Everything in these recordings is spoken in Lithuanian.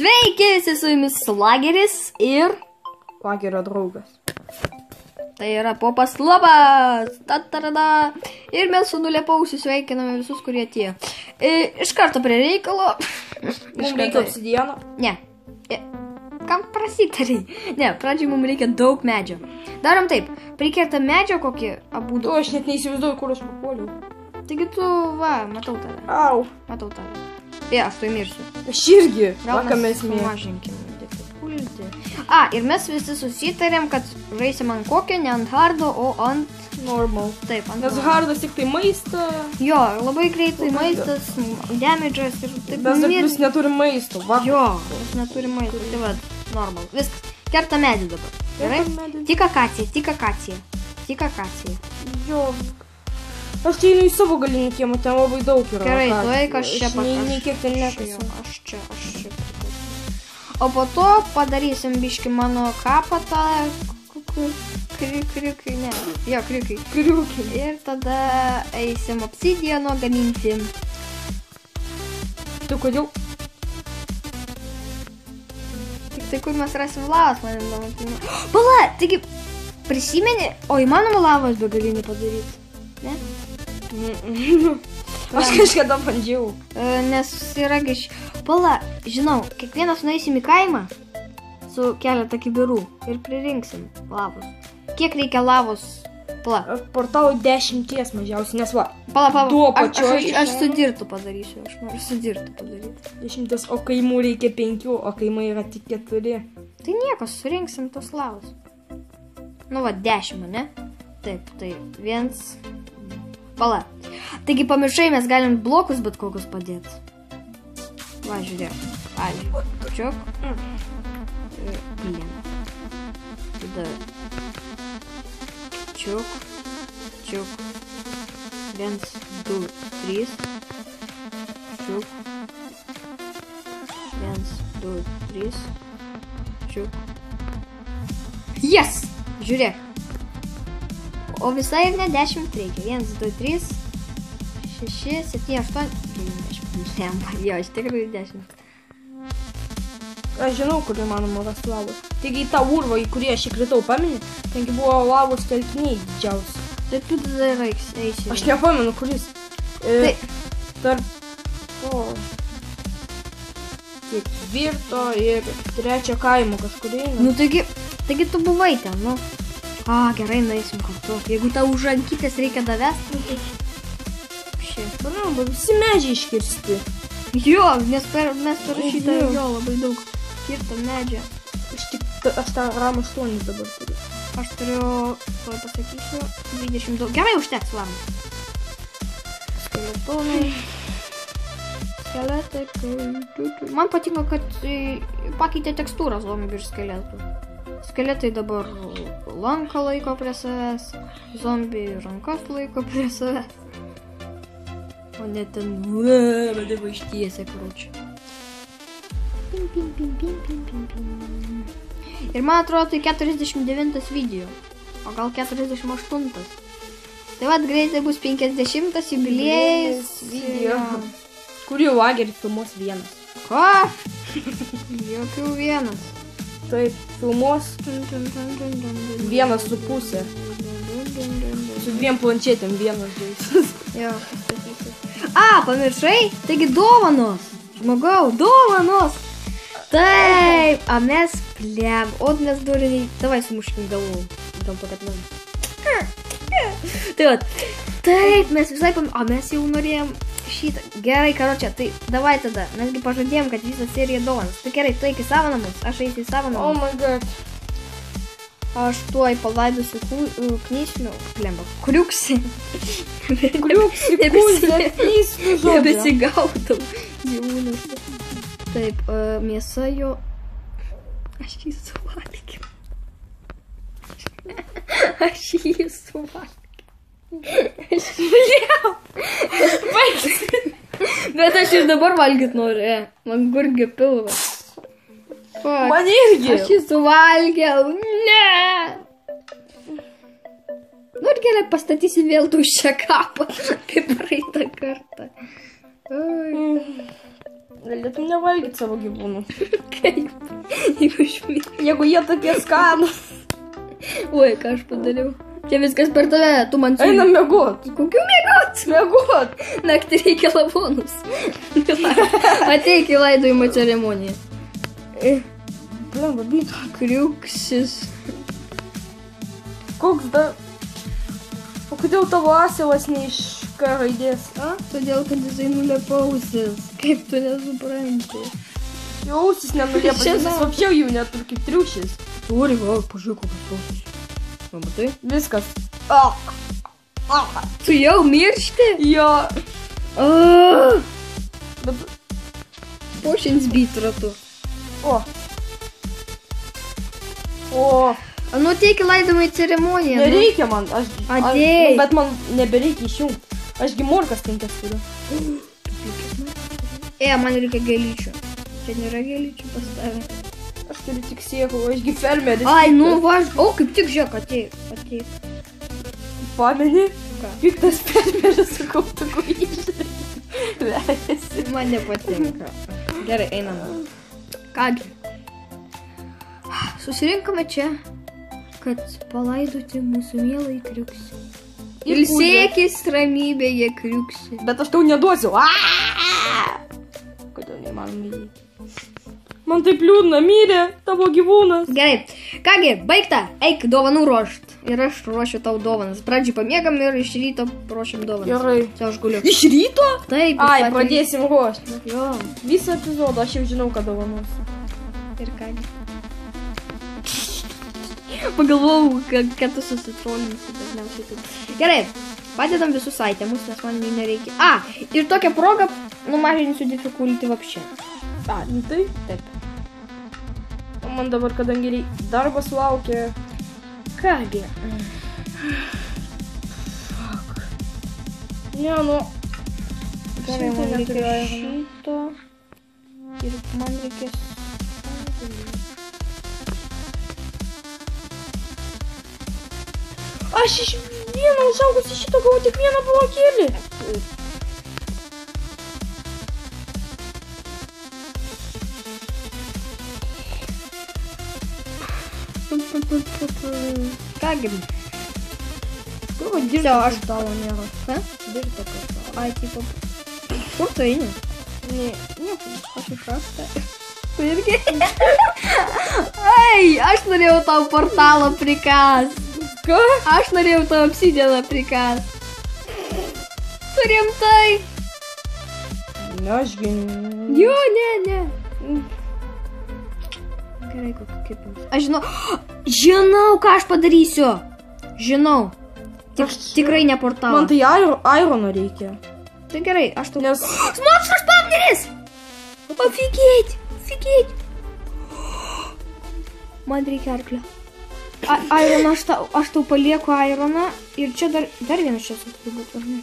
Sveiki, esi su jumis Lageris ir... Lagerio draugas. Tai yra Popas Lobas. Ta-ta-da. Ir mes su Nulėpausiu sveikiname visus, kurie atėjo. Iš karto prie reikalo. Mums reikia obsidiano. Ne. Kam prasitariai? Ne, pradžiai mums reikia daug medžio. Darom taip. Prikertam medžio kokį abudu. Aš net neįsivaizduoju, kur aš papuoliau. Taigi tu, va, matau tave. Au. Matau tave. Aš tu įmirsiu. Aš irgi. Gal mes mėg. sumažinkim difficulty. Ir mes visi susitarėm, kad žaisim ant kokio, ne ant hardo, o ant... Normal. Taip, ant Nes hardas tik tai maistą. Jo, labai greitai maistas, damage'as ir taip. Mes dar vis neturim maisto. Va. Jo, mes neturim maisto. Tai va, normal. Viskas. Kerta medį dabar. Gerai? Tik akacija. Jo. Aš čia einu į savo galinį kiemą, ten labai daug yra. Gerai, tu eik, aš čia Nei kiek ten nekasu. Aš čia. O po to padarysim biški mano kapatą. Kriukai, ne. Jo, kriukai. Ir tada eisim obsidiano gaminti. Tu kodėl? Tik tai kur mes rasim lavas, man įdomu. Pala, taigi prisimeni, o įmanoma lavos begalinį padaryti? Ne? Aš kažkada bandžiau. Nes yra Pala, žinau, kiekvienas nueisim į kaimą su keletą kibirų ir pririnksim lavos. Kiek reikia lavos? Pala. Portalų 10 mažiausiai, nes va. Pala. Tuo pačiu. Aš sudirtų padarysiu, aš noriu sudirtų padaryti. 10, o kaimų reikia 5, o kaimai yra tik 4. Tai nieko, surinksim tos lavos. Nu va, 10, ne? Taip, 1. Pala. Taigi pamiršai, mes galim blokus bet kokius padėti. Va, žiūrėk. Čiuk. Pliena. Tada. Čiuk. 1, 2, 3. Čiuk. 1, 2, 3. Čiuk. Yes! Žiūrėk. O visai ir ne 10 reikia. 1, 2, 3, 6, 7, 8, 9, 10. Jo, iš tikrųjų 10. Aš žinau, kur įmanoma rasti lavos. Taigi į tą urvą, į kurį aš įkritau, pameni? Tengi buvo lavos telkiniai didžiausi. Tai tu tada ir eisi. Aš nepamenu, kuris. Tai... Tarp... Ketvirto ir 3 kaimo kažkur eina. Nu, taigi tu buvai ten, nu. Gerai, nueisim kartu. Jeigu tau už rankytės reikia davesti, nu tai... Paramba, visi medžiai iškirsti. Jo, nes mes parašyta jo labai daug kirto medžio. Aš tą RAM 8 dabar turiu. Aš turiu, tuoj pasakysiu, 20 daug. Gerai, užteks RAM. Skeletonai. Skeletai. Man patinka, kad pakeitė tekstūrą zombių ir skeletų. Skeletai dabar lanką laiko prie savęs, zombiai rankas laiko prie savęs. O ne ten, bet va ištiesė, karočią. Ir man atrodo, tai 49 video, o gal 48. Tai vat greitai bus 50 jubiliejus video. Kurį lagerį filmuos vienas. Ko? Jokių vienas. Taip, filmuos 1,5. Su 2 planšetėm vienas žaisis. Jo, pasakysiu. Pamiršai? Taigi dovanos. Žmogau, dovanos. Taip, mes plem. O mes duriniai. Davai sumuškim galvų. Dėl to, kad mes... Tai vat. Taip, mes visai mes jau norėjom šitą. Gerai, karočią, tai davai tada. Mesgi pažadėjom, kad visą seriją dovanos. Tai gerai, tu eik į savo namus, aš eisiu į savo namus. Oh my god. Aš tuoj palaidusiu knyslių. Klemba. Kriuksi. Kriuksi, kūzė, knyslių žodžio. Nebesigaudau gyvūnus. Taip, mėsa jo... Aš jį suvalgiau. Bet aš ir dabar valgyt noriu. Man gurgia pilvas. Man irgi. Aš jį suvalgiau. Ne. Nu ir gerai, pastatysi vėl tuščią kapą, kaip praeitą kartą. Galėtum nevalgyti savo gyvūnų. Kaip? Jeigu jie tokie skanūs. Oi, ką aš padariau. Čia viskas per tave, tu man siūlai. Einam miegot. Kokių miegot? Miegot. Naktį reikia lavonus. Ateik į laidojimo ceremoniją. Blemba, byt. Kriuksis. Koks da... O kodėl tavo asilas ne iš K raidės? Todėl, kad jisai nulepausis. Kaip tu nesupranti? Jo ausis nenuliepas, jis apšiau jų neturi kaip triušis. Turi, va, pažiūrėk, kokias ausis. Va, matai? Viskas. Tu jau miršti? Jo. Bet... Pošins byt ratu. Nu, teik į laidojimo ceremoniją. Nereikia man. Atėjai. Bet man nebereikia išjungti. Ašgi morkas 5 turiu. Man reikia gėlyčių. Čia nėra gėlyčių pas tave. Aš turiu tik sėklų, ašgi fermeris. Nu va, kaip tik žiūrėk, ateik. Pameni? Ką? Piktas fermeris su kauptuku išrėkti. Vejasi. Man nepatinka. Gerai, einam. Kągi. Susirinkome čia, kad palaidoti mūsų mielai Kriuksį. Ilsėkis ramybėje, Kriuksį. Bet aš tau neduosiu. Kodėl neįmanoma įeiti? Man taip liūdna, mirė tavo gyvūnas. Gerai, kągi, baigta, eik dovanų ruošt. Ir aš ruošiu tau dovanas. Pradžiai pamiegam ir iš ryto ruošiam dovanas. Gerai. Čia aš guliu. Iš ryto? Taip. Pradėsim ruošti. Jo. Visą epizodą aš jau žinau, ką dovanosiu. Ir kągi. Pagalvojau, kad tu susitrolinsi dažniausiai taip. Gerai, padedam visus aitemus, nes man jų nereikia. Ir tokią progą numažinsiu difficulty vapščią. Nu tai? Taip. Man dabar, kadangi darbas laukia. Kągi. Ne, nu. Gerai, man reikia šito. Ir man reikės... Aš iš vieno užaugusi šito gavau tik vieną blokėlį. Kągi. Dirbti aš tavo nėra. Ką? Dirbti aš tavo. Tipo. Kur tu eini? Nieko. Aš iš rastą. Tu irgi? Aš norėjau tau portalą prikast. Ką? Aš norėjau tau obsidieną prikast. Tu rimtai? Ne, ašgi... Jo, ne. Gerai, kaip jums. Aš žinau, ką aš padarysiu. Žinau. Tikrai ne portalą. Man tai irono reikia. Tai gerai, aš tau... Nes... Smoksas partneris! Ofigėt. Man reikia arklio. Ironą, aš tau palieku ironą. Ir čia dar vienas čia turi būti. Ar ne?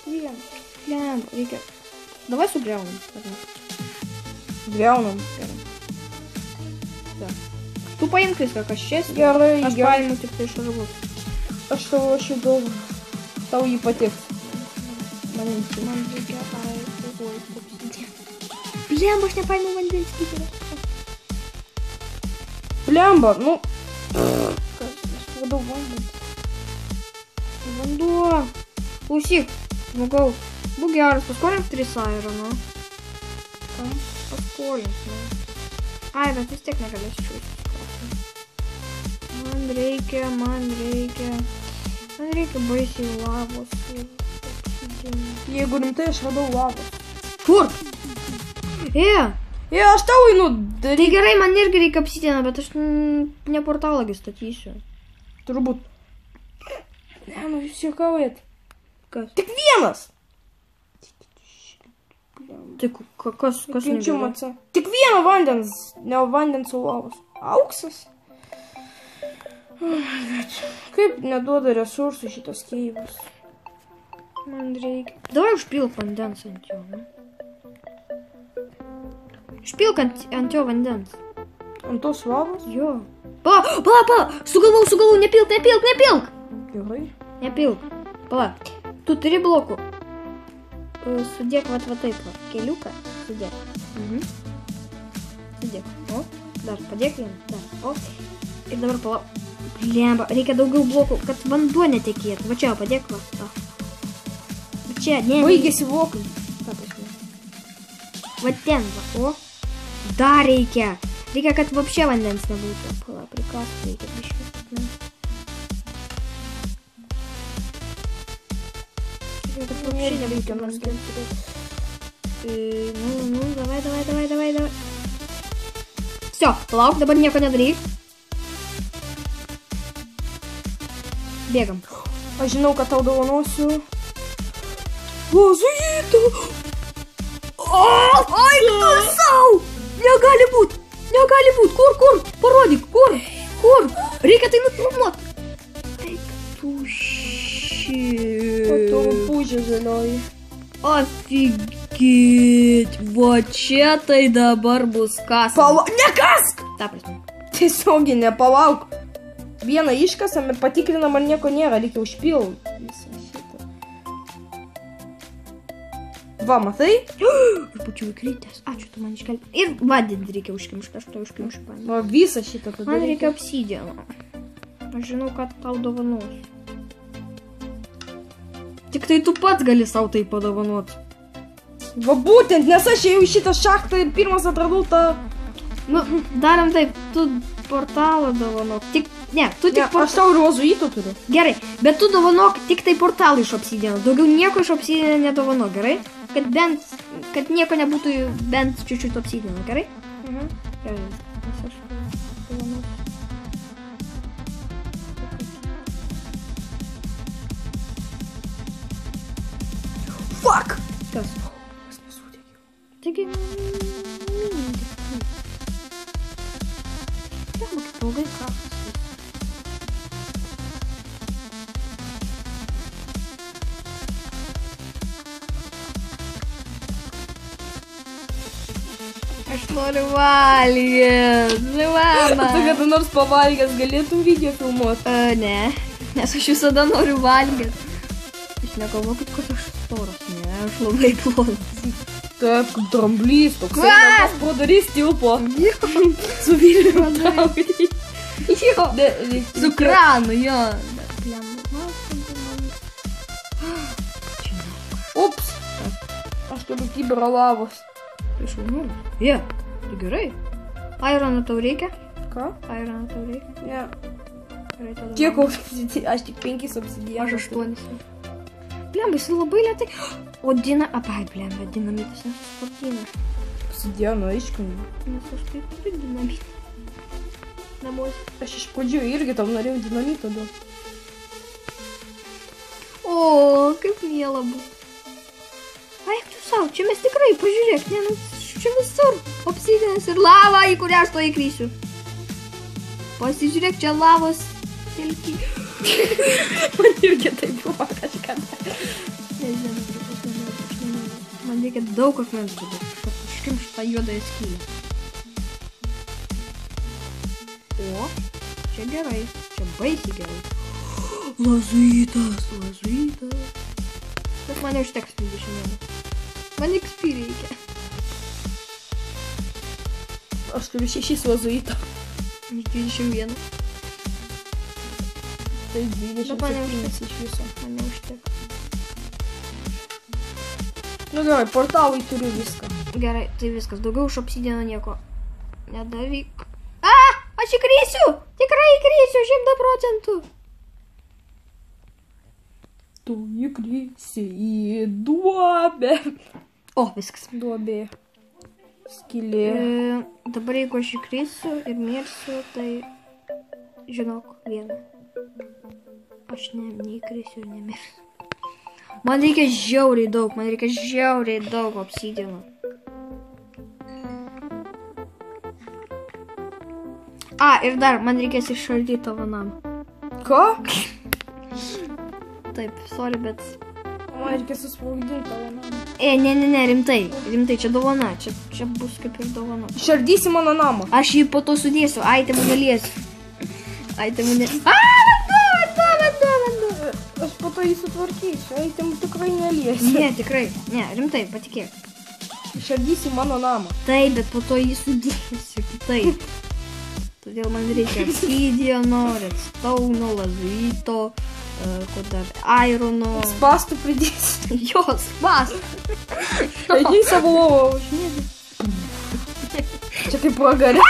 Vienas? Lemba, reikia... Davai sugriaunam. Griaunam. Gerai. Tu paimk viską, kas čia. Gerai, aš paimu tik tai šarvus. Aš tau ruošiu daug. Tau jį patiks. Man reikia Blemba, aš nepaėmiau vandens kiterą. Blemba, nu... Kas, aš vadau vandens. Vanduo. Klausyk, žmogau. Būk geras, paskolink 3 irono. Kam? Paskolink, ne. Bet vis tiek negalėsiu šiūti. Man reikia baisiai lavos. Jeigu rimtai, aš radau lavos. Kur? Aš tau einu daryti. Tai gerai, man irgi reikia apsitieną, bet aš ne portalągi statysiu. Turbūt. Ne, nu jūs juokaujat. Kas? Tik vienas. Tai kas negerai? Tik vieno vandens, ne vandens su lavos. Auksas. Kaip neduoda resursų šitas keivas? Man reikia. Davai užpilk vandens ant jo, ne? Užpilk ant jo vandens. Ant tos lavos? Jo. Pala, sugalvau, nepilk. Gerai. Nepilk. Pala. Tu turi blokų. Sudėk va taip va. Keliuką. Sudėk. Sudėk. O. Dar padėk vieną. Dar. O. Ir dabar pala. Blemba. Reikia daugiau blokų, kad vanduo netekėtų. Va čia padėk va. Va čia. Ne. Baigėsi blokai. Va ten va. O. Dar reikia. Reikia, kad vapšė vandens nebūtų. Pala. Prikasti reikia. Biškai. Вообще не reikia nors gelti. Nu, davai. Всё, palauk, dabar nieko nedaryk. Bėgam. Aš žinau, kad tau dovanosiu. Lazuitą! Ai, tu sau! Negali būt! Kur? Parodyk, kur? Reikia tai nufilmuot. Eik, tu O tu rupūžė žalioji. Офигеть! Va čia tai dabar bus kas. Nekask! Ta prasme. Tiesiogiai nepalauk. Vieną iškasam ir patikrinam, ar nieko nėra. Reikia užpilti visą šitą. Va, matai? Ir pačiu įkrytęs. Ačiū, tu man iškelti. Ir vadinti reikia užkimšti. Aš to užkimšiu. Va, visą šitą padaryti. Man reikia obsidiano. Aš žinau, kad tau dovanos. Tik tai tu pats gali savo tai padovanoti. Va būtent, nes aš jau šitą šachtą ir pirmas atradau tą... Nu, darom taip, tu portalą dovanok. Tu tik Aš tau rozuitų turiu. Gerai, bet tu dovanok tik tai portalą iš obsidiano. Daugiau nieko iš obsidiano nedovanok, gerai? Kad nieko nebūtų bent čiučiut obsidiano, gerai? Gerai, nes aš dovanok. Fuck! Kas? Taigi... Kaip ilgai kraftas. Aš noriu valgyt. Mama. Tu kada nors pavalgęs galėtum video filmuoti? Ne, nes aš visada noriu valgyt. Aš nekalbu, kad aš storas. Ne, aš labai plonas. Taip, kaip dramblys, toks einas pro darys tilpo. Su Vilniu traukį. Jo, su kranu, jo. Ups, aš turiu kibirą lavos. Je, tai gerai. Aironą tau reikia? Ką? Aironą tau reikia? Ne. Kiek obsidijanų? Aš tik 5 obsidijanų. Aš 8. Blemba, jis labai lėtai. O blemba, dinamitas nesuspartina. Obsidijanų, aišku. Nes aš taip turiu dinamitą. Namuose. Aš iš pradžių irgi tam norėjau dinamitą duoti. O, kaip miela buvo. Ai, tu savo, čia mes tikrai, pažiūrėk, ne, nu, čia visur obsidianas ir lava, į kurią aš to įkrysiu. Pasižiūrėk, čia lavos telky. Man irgi tai buvo kažkada. Man reikia daug akmens būdų, kad užkimšt tą juodąją skylę. O, čia gerai, čia baisiai gerai. Lazuitas. Bet man neužteks 21. Man XP reikia. Aš turiu 6 lazuitą. 21. Tai 27 iš viso. Man neužteks. Nu gerai, portalai turiu viską. Gerai, tai viskas. Daugiau iš obsidiano nieko nedaryk. Aš įkrysiu! Tikrai įkrysiu, 100%. Tu įkrysi į duobę. O, viskas. Duobė. Skylė. Dabar jeigu aš įkrysiu ir mirsiu, tai žinok vieną. Aš neįkrysiu ir nemirsiu. Man reikia žiauriai daug obsidiano. Ir dar, man reikės išardyti tavo namą. Ką? Taip, sorry, bet... Man reikia susprogdinti tavo namą. Ne, rimtai, čia dovana, čia bus kaip ir dovana. Išardysi mano namą. Aš jį po to sudėsiu, aitemų neliesiu. Vanduo! Aš po to jį sutvarkysiu, eitim tikrai neliesiu. Ne, tikrai. Ne, rimtai, patikėk. Išardysi mano namą. Taip, bet po to jį sudėsiu kitaip. Todėl man reikia obsidiano, redstone, lazurito, ko dar, irono. Spastų pridėsi. Jo, spastų. Eini į savo lovą, užmėgi. Čia kaip pragarė.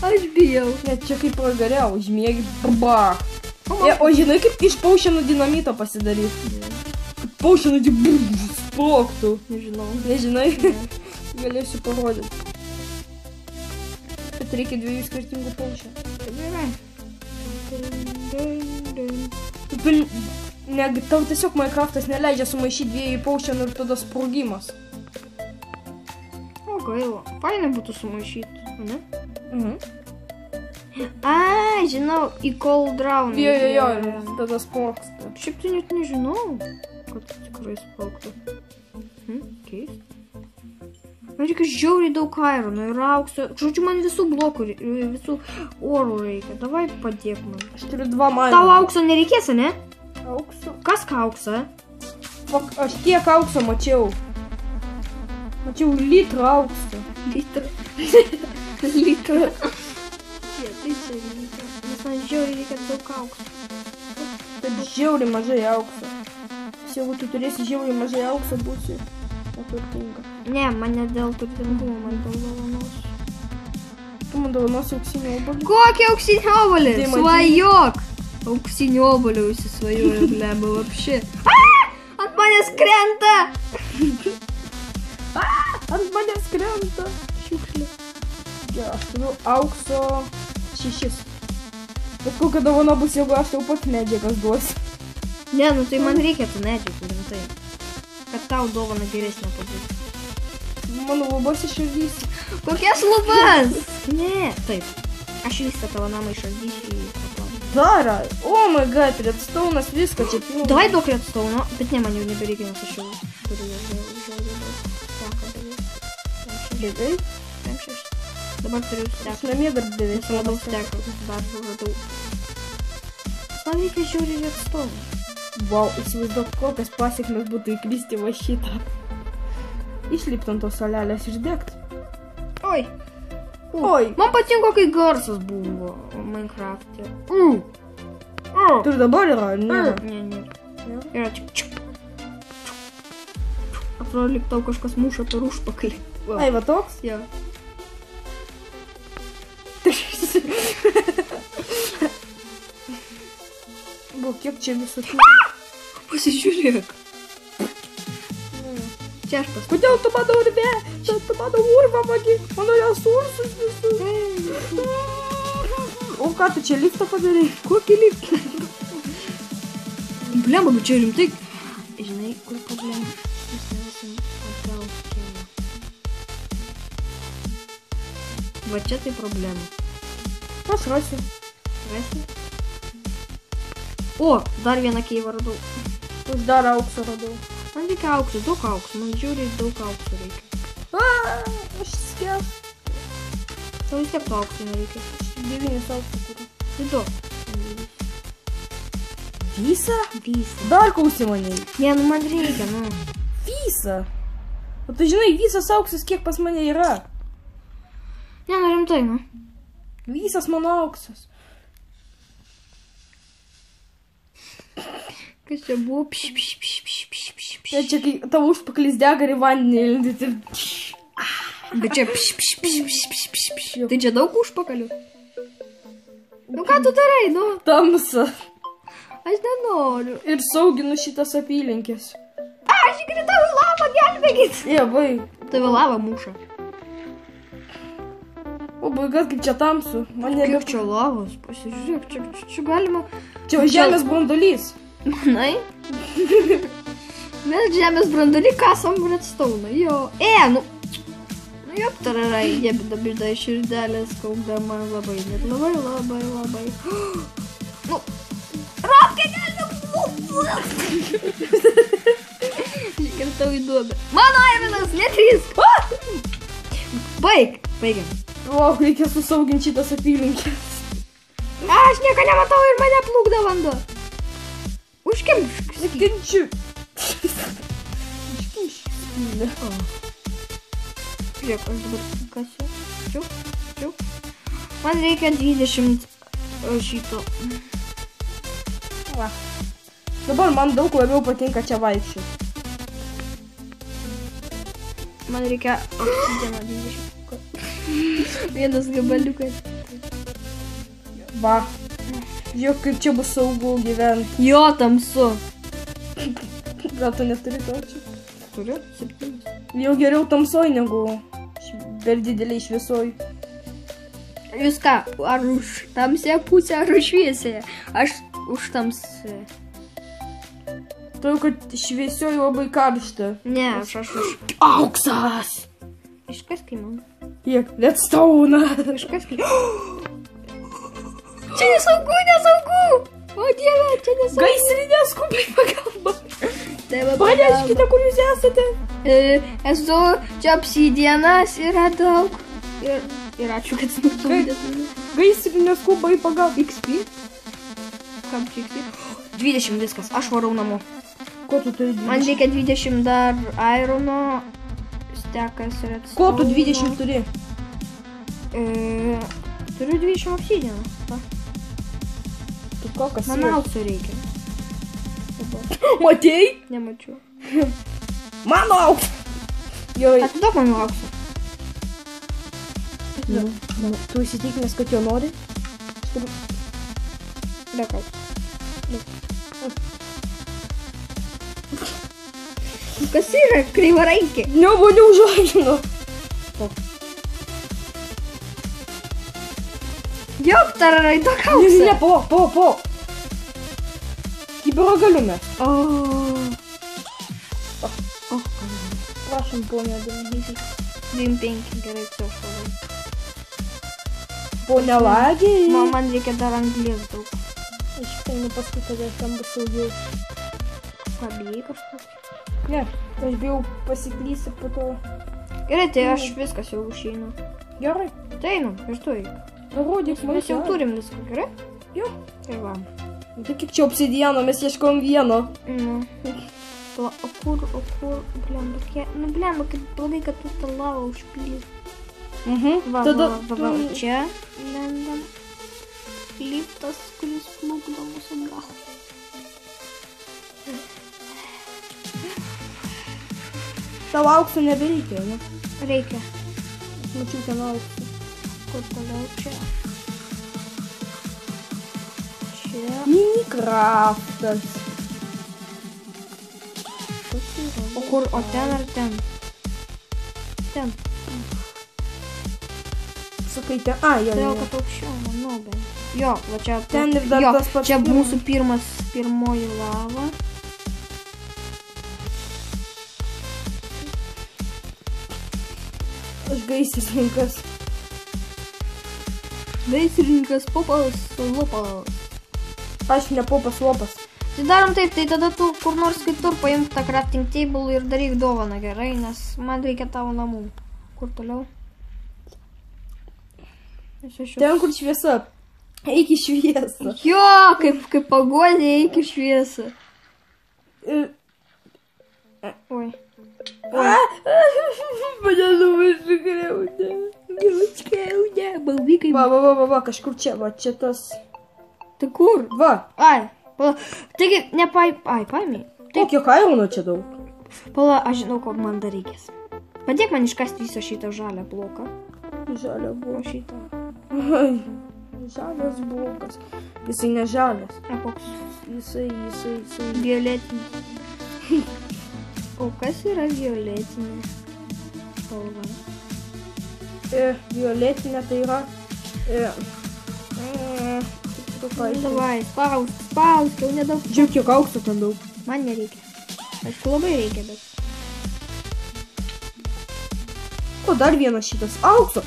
Aš bijau. Ne, čia kaip pragarė, užmėgi. Bach. O žinai, kaip iš paušienų dinamito pasidaryti? Paušienų sprogtų. Nežinau. Nežinai? Galėsiu parodyti. Bet reikia 2 skirtingų paušienų. Tau tiesiog Minecraftas neleidžia sumaišyti 2 paušienų ir tada sprogimas. O gaila. Fainai būtų sumaišyti, ne? Mhm. A, žinau, į cold drown. Jo, tada sprogsta. Šiaip tai net nežinau, kad tikrai sprogtų. Keist. Man reikia žiauriai daug irono ir aukso. Žodžiu, man visų blokų, visų orų reikia. Davai padėk man. Aš turiu 2 irono. Tau aukso nereikės, ne? Aukso? Kas ką auksą? Aš tiek aukso mačiau. Mačiau litrą aukso. Litrą. Litrą. Tai čia litrą. Nes man žiauriai reikia daug aukso. Tai žiauriai mažai aukso. Jeigu tu turėsi žiauriai mažai aukso, būsi neturtinga. Ne, man ne dėl turtingumo, man dėl dovanos. Tu man dovanosi auksinį obuolį? Kokį auksinį obuolį? Tai Svajok! Auksinį obuolį užsisvajoju, bleba, vapši. Ant manęs krenta! Ant manęs krenta! Šiukšlė. Ja, aš turiu aukso 6. Bet kokia dovana bus, jeigu aš tau pat medžiagas duosiu. Ne, nu tai man reikia tų medžiagų, rimtai. Kad tau dovana geresnė pabūt. Mano lubas išardysi. Kokias lubas? Ne, taip. Aš visą tavo namą išardysiu į kapalą. Dara! Oh my god, redstone'as viską čia pilna. Davai daug redstone'o, bet ne, man jau nebereikia, nes aš jau turiu Gerai? 5-6. Dabar turiu Aš stekų. namie dar beveik. Radau stekų, dar radau. Man reikia žiauriai redstone. Vau, įsivaizduok, kokias pasiekmes būtų įkristi va šitą. Išlipt ant tos salelės išdegt. Oi. Oi. Man patinko, kai garsas buvo Minecraft'e. Tu ir dabar yra, ar ne? Ne. Yra tik čiuk. Atrodo, lyg tau kažkas muša per užpakalį. Ai, va toks? Jo. Buvo, kiek čia visokių. Pasižiūrėk. Čia aš paskui. Kodėl tu mano urve? Tu mano urvą vagi, mano resursus visus. O ką tu čia liftą padarai? Kokį liftą? Blemba, bet čia rimtai. Žinai, kur problema? Mes nesim atgal kelią. Va čia tai problema. Aš rasiu. Rasi? O, dar vieną keivą radau. Aš dar aukso radau. Man reikia aukso, daug aukso. Man žiūriai daug aukso reikia. Aš skęs. Tau vis tiek to aukso nereikia. 9 aukso turiu. Tai du. Visą? Visą. Dar klausimaniai. Ne, nu man reikia, nu. Visą? O tu žinai, visas auksas kiek pas mane yra? Ne, nu rimtai, nu. Visas mano auksas. Kas čia buvo? Tai čia kai tavo užpakalis dega ir į vandenį lindi. Bet čia Tai čia daug užpakalių. Nu ką tu darai, nu? Tamsa. Aš nenoriu. Ir sauginu šitas apylinkės. Aš įkritau į lavą, gelbėkit. Jėvai. Tave lava muša. O baigat, kaip čia tamsu. Kiek čia lavos? Pasižiūrėk, čia galima... Čia žemės brandolys. Manai? Mes žemės brandolį kasam redstone. Jo. Nu jop, tararai, jebida širdelės kaukdama labai, net labai. Nu, Robkė, gelbėk! Iškirtau į duobę. Mano Ironas, netrys! Baigiam. O, reikia susauginti šitas apylinkės. Aš nieko nematau ir mane plukdo vanduo. Užkimšk. Nekenčiu. Iškimšk. Žiūrėk, aš dabar kasiu. Čiuk. Man reikia 20 šito. Va. Dabar man daug labiau patinka čia vaikščioti. Man reikia obsidiano 20. Vienas gabaliukas. Va. Žiūrėk, kaip čia bus saugu gyventi. Jo, tamsu. Gal tu neturi to čia? Turiu 7. Jau geriau tamsoj negu per dideliai šviesoj. Jūs ką, ar už tamsę pusę, ar už šviesąją? Aš už tamsę. Tau, kad šviesioj labai karšta. Ne, aš už. Auksas! Iškaskei man. Kiek? Redstone. Iškaskei. Čia nesaugu. O dieve, čia nesaugu. Gaisrinė skubiai pagalba. Tave Praneškite, kur jūs esate. Esu čia obsidianas, yra daug. Ir ačiū, kad nuklausėte. Gaisrinė skubiai pagalba. XP? Kam čia XP? 20 viskas, aš varau namo. Ko tu turi 20? Man reikia 20 dar irono, stekas redstone. Ko tu 20 turi? Turiu 20 obsidiano. Tu kokas Man aukso reikia. Matėjai? Nemačiau. Mano auks! Gerai. Atiduok mano aukso. Tu įsitikinęs, kad jo nori? Dėk aukso. Kas yra kreivaraikė? Neužuožino. Jok, tararai, duok aukso. Ne, po. Kibiro galiu mes. Prašom, ponia, 25, gerai, čia aš varau. Ponia Lagiai. Man reikia dar anglies daug. Aš painu paskui, kad aš tam bus saugiau. Pabijai kažkas? Ne, aš bijau pasiklysti po to. Gerai, tai aš viskas jau išeinu. Gerai. Tai einam, ir tu eik. Parodyk man. Mes jau turim viską, gerai? Jo. Tai va. Tai kiek čia obsidiano, mes ieškom vieno. Nu. O kur, blemba, kaip blogai, kad tu tą lavą užplys. Va, čia lendam. Liftas, kuris plukdo mūsų gal. Tau aukso nebereikia, ne? Reikia. Aš mačiau ten aukso. Kur toliau čia? Čia. Minecraftas. O kur, o ten ar ten? Ten. Sakai, ten, jo. Todėl, kad aukščiau, manau, bent. Jo, va čia. Ten ir dar tas pats. Čia mūsų pirmoji lava. Aš gaisrininkas. Gaisrininkas popas, lopas. Aš ne popas, lopas. Tai darom taip, tai tada tu kur nors kitur paimk tą crafting table ir daryk dovaną, gerai, nes man reikia tavo namų. Kur toliau? Ten, kur šviesa. Eik į šviesą. Jo, kaip pagodė, eik į šviesą. Oi. Mane nuvažiu griaudė. Griaudė, balvykai. Va, kažkur čia, va, čia tas. Tai kur? Va. Ai, pala. Taigi, paimiai. Kokio kairono čia daug? Pala, aš žinau, ko man dar reikės. Padėk man iškasti visą šitą žalią bloką. Žalia buvo. Šitą. Žalias blokas. Jisai ne žalias. A, koks? Jisai. Violetinis. O kas yra violetinė spalva? Violetinė tai yra... Davai, spaus, jau nedaug. Žiūrėk, kiek aukso ten daug. Man nereikia. Aišku, labai reikia, bet... O, dar vienas šitas. Aukso.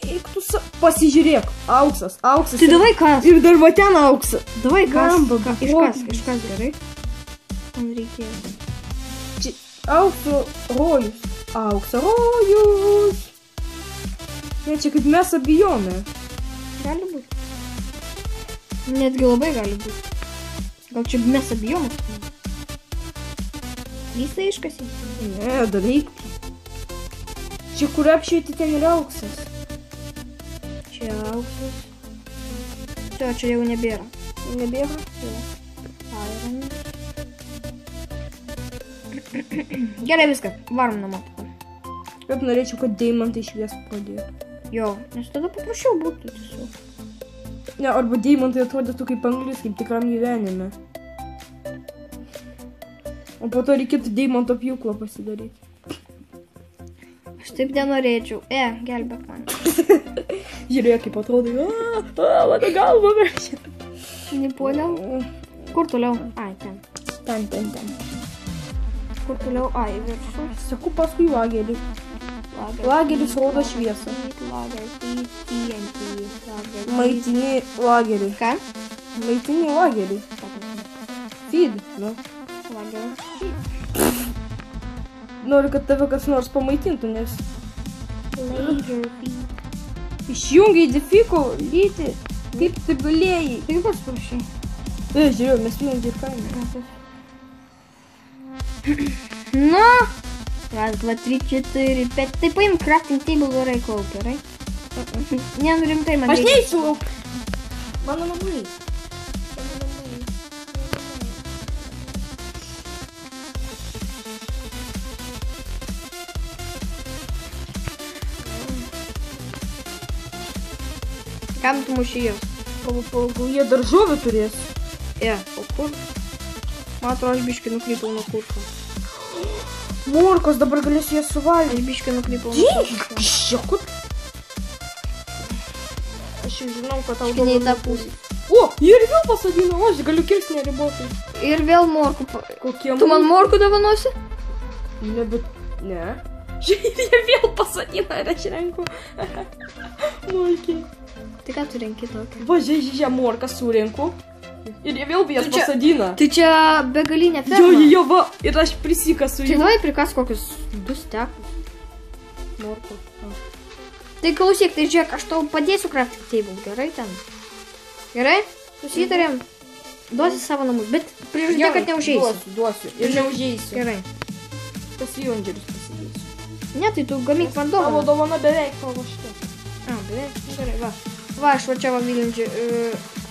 Eik tu pasižiūrėk. Auksas. Tai davai kas? Ir dar va ten auksą. Davai kas? Iškas Gerai. Man reikės. Aukso rojus. Aukso rojus. Ne, čia kaip mes abijome. Gali būti. Netgi labai gali būti. Gal čia mes abijomas? Jis tai iškasi? Ne, dar reikia. Čia kur apšėti, ten yra auksas. Čia auksas. Čia jau nebėra. Nebėra? Jo. Gerai viską, varom namo. Kaip norėčiau, kad deimantai švies pradėjo. Jo, nes tada paprašiau būtų tiesiog. Ne, arba deimantai atrodytų kaip anglis, kaip tikram gyvenime. O po to reikėtų deimanto pjūklą pasidaryti. Aš taip nenorėčiau. Gelbėk man. Žiūrėk, kaip atrodo. Mano galva verčia. Nepuoliau. Kur toliau? Ai, ten. Ten. Kur toliau? Ai, viršų. Seku paskui lagerį. Lageris rodo šviesą. Maitini lagerį. Ką? Maitini lagerį. Feed, nu. Lageris. Noriu, kad tave kas nors pamaitintų, nes... Lager feed. Išjungiai defiko, lyti. Kaip tu galėjai? Tai kaip aš prašai? Žiūrėjau, mes mėgdžiai ir kaime. Nu. 1, 2, 3, 4, 5. Tai paim crafting table gerai kauk, gerai? Ne, nu rimtai man Aš reikia. neįsiu lauk. Mano namai. Kam tu mušėjus? Gal jie daržovę turės? O kur? Man atrodo, aš biškai nukrypau nuo kurko. Morkos, dabar galėsiu jas suvalgyti. Aš biškai nukrypau nuo kurko. Žiūrėk. Aš jau žinau, kad tau Biškai ne į tą pusę. O, jie ir vėl pasodino, aš galiu kirsti neribotai. Ir vėl morkų. Kokie Tu man morkų dovanosi? Ne, bet... Ne. Žiūrėk, jie vėl pasodino ir aš renku. Morkiai. Tai ką tu renki tokį? Va, žiūrėk, morką surenku. Ir jie vėl jas pasodina. Tai čia begalinė ferma. Jo, va, ir aš prisikasu Tai jų. davai prikas kokius 2 stekus. Morkų. Tai klausyk, tai žiūrėk, aš tau padėsiu crafting table, gerai ten? Gerai? Susitarėm. Duosi savo namus, bet prižadė, kad neužeisi. Duosiu. Ir neužeisiu. Gerai. Tas vijondžerius pasidėsiu. Ne, tai tu gamyk man Tavo dovaną. dovana beveik paruošta. Beveik, gerai, va. Va, aš va čia va mylinčiu.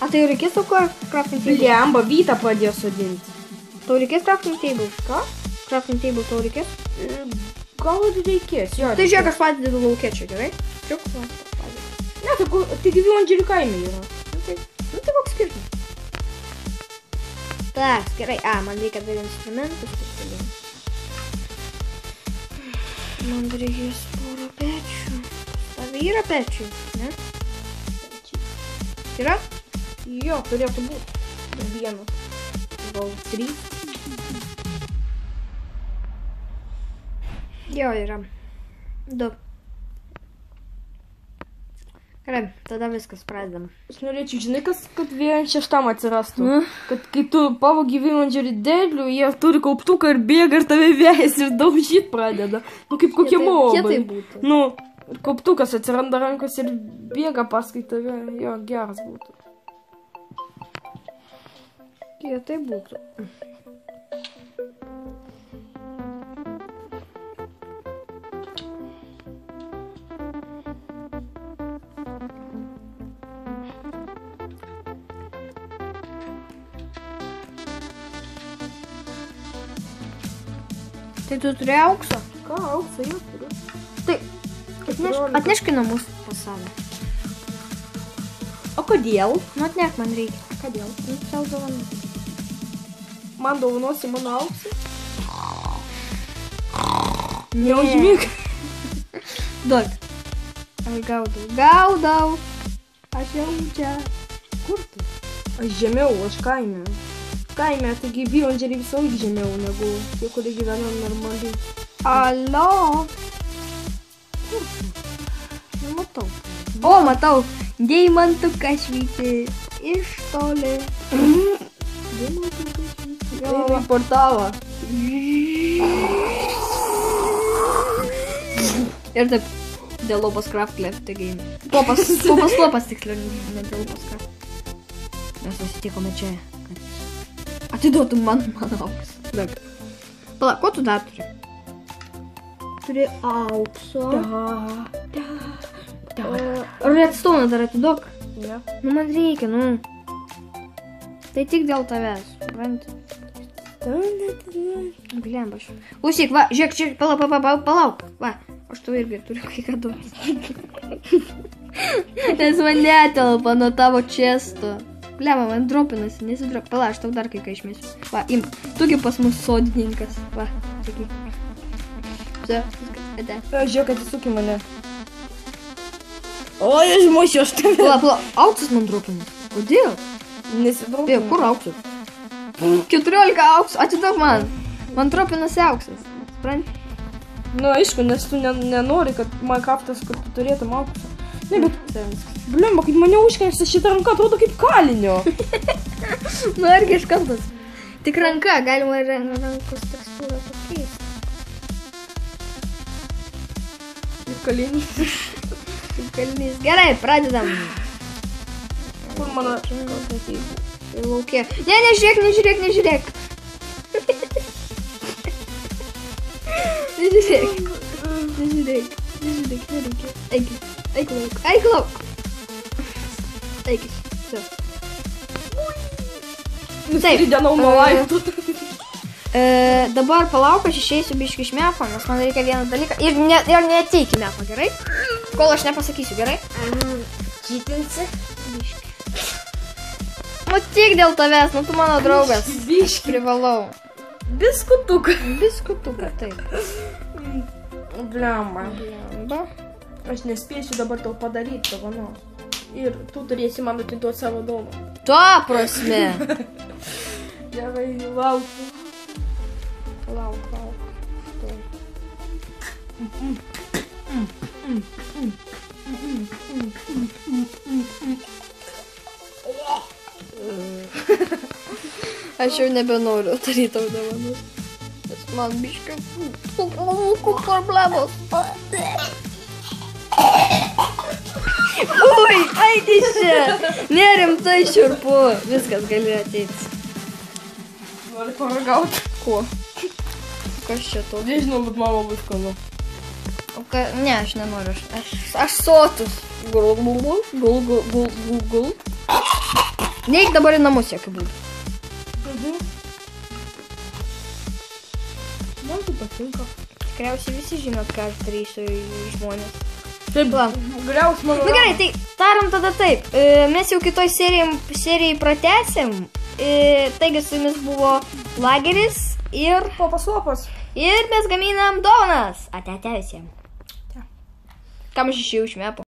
A tai jau reikės tau crafting table? Blemba, Vytą pradėjo sodinti. Tau reikės crafting table? Ką? Crafting table tau reikės? Gal ir reikės, jo. Tai žiūrėk, aš padedu laukia čia, gerai? Čiuk, va, padedu. Ne, tai vijondžerių kaime yra. Nu tai koks skirtumas? Tak, gerai. Man reikia dar instrumentus. Man dar reikės porą pečių. Tave yra pečių, ne? Yra? Jo, turėtų būti. Vienas. Gal 3. Jo, yra. 2. Gerai, tada viskas pradedam. Aš norėčiau, žinai, kad vien 6 atsirastų. Nu? Kad kai tu pavogi vijondžerį derlių, jie turi kauptuką ir bėga ir tave vejasi ir daužyt pradeda. Nu, kaip kokie mobai. Kietai būtų. Nu, kauptukas atsiranda rankos ir bėga paskui tave. Jo, geras būtų. Kietai būtų. Tai tu turi aukso? Ką, auksą jau turiu. Tai atnešk į namus pas save. O kodėl? Nu atnešk man reikia. Kodėl? Nu, savo dovaną. Man dovanosi mano auksą? Ne. Neužmyk. Duok. Aš gaudau. Aš jau čia. Kur tu? Aš žemiau, aš kaime. Kaime, taigi vijondžeriai visą laiką žemiau negu tie, kurie gyvena normaliai. Alio. Kur tu? Nematau. O, matau. Deimantukas švyti iš toli. Deimantukas švyti. Eina į portalą. Ir taip, dėl Lopos Craft left the game. Lopas tiksliau, ne dėl Lopos Craft. Mes susitikome čia. Atiduotum man auksą. Pala, ko tu dar turi? Turi aukso. Redstone dar atiduok. Ne. Nu, man reikia, nu. Tai tik dėl tavęs, supranti? Blemba aš. Klausyk, va, žiūrėk, palauk. Va, aš tau irgi turiu kai ką duoti. Nes man netelpa nuo tavo često. Blemba, man dropinasi, nesidrop. Pala, aš tau dar kai ką išmėsiu. Va, imk, tugi pas mus sodininkas. Va, sakyk. Все, ate. Žiūrėk, atsisuk į mane. Oi, aš mušiu aš tave. Pala, auksas man dropinas. Kodėl? Nesidropinu. Kur auksas? 14 auksų, atiduok man. Man dropinasi auksas. Supranti? Nu, aišku, nes tu nenori, kad Minecraftas, kad tu turėtum auksą. Ne, bet, blemba, kaip mane užknėsi šitą ranką, atrodo kaip kalinio. Nu, argi iškaltas. Tik ranka, galima ir rankos tekstūrą pakeisti. Kaip kalinys. Kaip kalinys. Gerai, pradedam. Kur mano... Tai laukė. Ne, nežiūrėk. Nežiūrėk, nereikia. Eik lauk. Eikis, все. Nusiridinau nuo laiptų. Dabar palauk, aš išeisiu biškį iš mepo, nes man reikia vieną dalyką. Ir neateik į mepą, gerai? Kol aš nepasakysiu, gerai? Čytinsi? Biškį. Nu tik dėl tavęs, nu tu mano draugas. Biškį. Privalau. Biskutuką. Biskutuką, taip. Blemba. Blemba. Aš nespėsiu dabar tau padaryti tavo nors. Ir tu turėsi man atiduoti savo dovaną. Tuo prasme. Gerai, laukiu. Lauk. Aš jau nebenoriu daryti tau dovanas. Nes man biškai problemos. Ui, eik iš čia. Nerimtai šiurpu. Viskas gali ateiti. Nori paragauti. Ko? Kas čia to? Nežinau, bet mama bus skanu. Ne, aš nenoriu. Aš sotus. Gul. Neik dabar į namus, jokių būdų. Man tai patinka. Tikriausiai visi žinot, ką aš darysiu žmonės. Taip, griaus mano... Nu gerai, tai darom tada taip. Mes jau kitoj serijai pratęsim. Taigi su jumis buvo Lageris ir... Lopas. Ir mes gaminam dovanas. Ate visiems. Kam aš išėjau iš mepo?